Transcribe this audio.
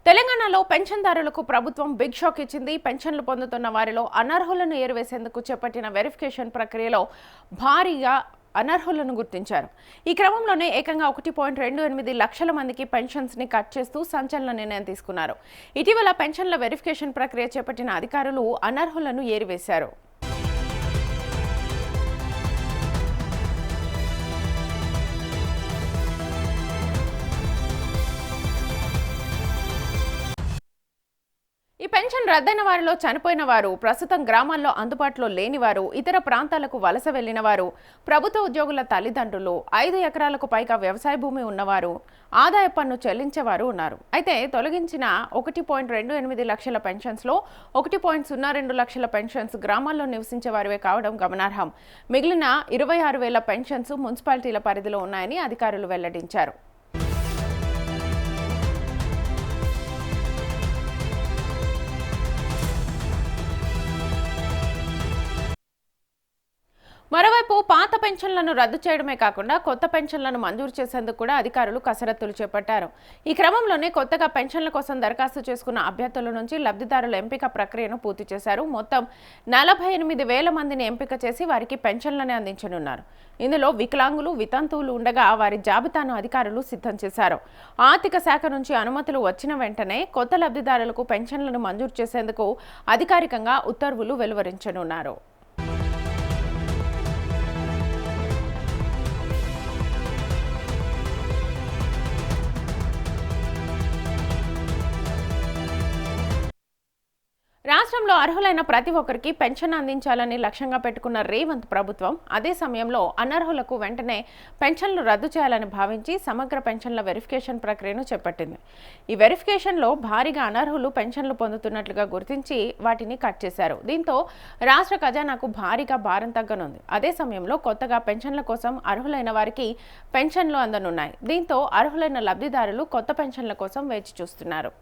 తెలంగాణలో పెన్షన్దారులకు ప్రభుత్వం big shock ఇచ్చింది. పెన్షన్లు పొందుతున్న వారిలో అనర్హులను ఏరివేసేందుకు చేపట్టిన వెరిఫికేషన్ ప్రక్రియలో భారీగా అనర్హులను గుర్తించారు. ఈ క్రమంలోనే ఏకంగా 1.28 లక్షల మందికి పెన్షన్స్ ని కట్ చేస్తూ సంచలన నిర్ణయం తీసుకున్నారు. ఇటీవల పెన్షన్ల వెరిఫికేషన్ ప్రక్రియ చేపట్టిన అధికారులు అనర్హులను ఏరివేశారు. ఈ పెన్షన్ రద్దయిన వారిలో చనిపోయిన వారు, ప్రస్తుతం గ్రామాల్లో అందుబాటులో లేని వారు, ఇతర ప్రాంతాలకు వలస వెళ్లిన వారు, ప్రభుత్వ ఉద్యోగుల తల్లిదండ్రులు, 5 ఎకరాలకు పైగా వ్యవసాయ భూమి ఉన్నవారు, ఆదాయ పన్ను చెల్లించేవారు ఉన్నారు. అయితే తొలగించిన 1.28 లక్షల పెన్షన్స్లో 1.02 లక్షల పెన్షన్స్ గ్రామాల్లో నివసించే వారివే కావడం గమనార్హం. మిగిలిన 26,000 పెన్షన్స్ మున్సిపాలిటీల పరిధిలో ఉన్నాయని అధికారులు వెల్లడించారు. మరోవైపు పాత పెన్షన్లను రద్దు చేయడమే కాకుండా కొత్త పెన్షన్లను మంజూరు చేసేందుకు కూడా అధికారులు కసరత్తులు చేపట్టారు. ఈ క్రమంలోనే కొత్తగా పెన్షన్ల కోసం దరఖాస్తు చేసుకున్న అభ్యర్థుల నుంచి లబ్ధిదారుల ఎంపిక ప్రక్రియను పూర్తి చేశారు. మొత్తం 48,000 మందిని ఎంపిక చేసి వారికి పెన్షన్లను అందించనున్నారు. ఇందులో వికలాంగులు, వితంతువులు ఉండగా వారి జాబితాను అధికారులు సిద్ధం చేశారు. ఆర్థిక శాఖ నుంచి అనుమతులు వచ్చిన వెంటనే కొత్త లబ్ధిదారులకు పెన్షన్లను మంజూరు చేసేందుకు అధికారికంగా ఉత్తర్వులు వెలువరించనున్నారు. రాష్ట్రంలో అర్హులైన ప్రతి ఒక్కరికి పెన్షన్ అందించాలని లక్ష్యంగా పెట్టుకున్న రేవంత్ ప్రభుత్వం అదే సమయంలో అనర్హులకు వెంటనే పెన్షన్లు రద్దు చేయాలని భావించి సమగ్ర పెన్షన్ల వెరిఫికేషన్ ప్రక్రియను చేపట్టింది. ఈ వెరిఫికేషన్లో భారీగా అనర్హులు పెన్షన్లు పొందుతున్నట్లుగా గుర్తించి వాటిని కట్ చేశారు. దీంతో రాష్ట్ర ఖజానాకు భారీగా భారం తగ్గనుంది. అదే సమయంలో కొత్తగా పెన్షన్ల కోసం అర్హులైన వారికి పెన్షన్లు అందనున్నాయి. దీంతో అర్హులైన లబ్ధిదారులు కొత్త పెన్షన్ల కోసం వేచి చూస్తున్నారు.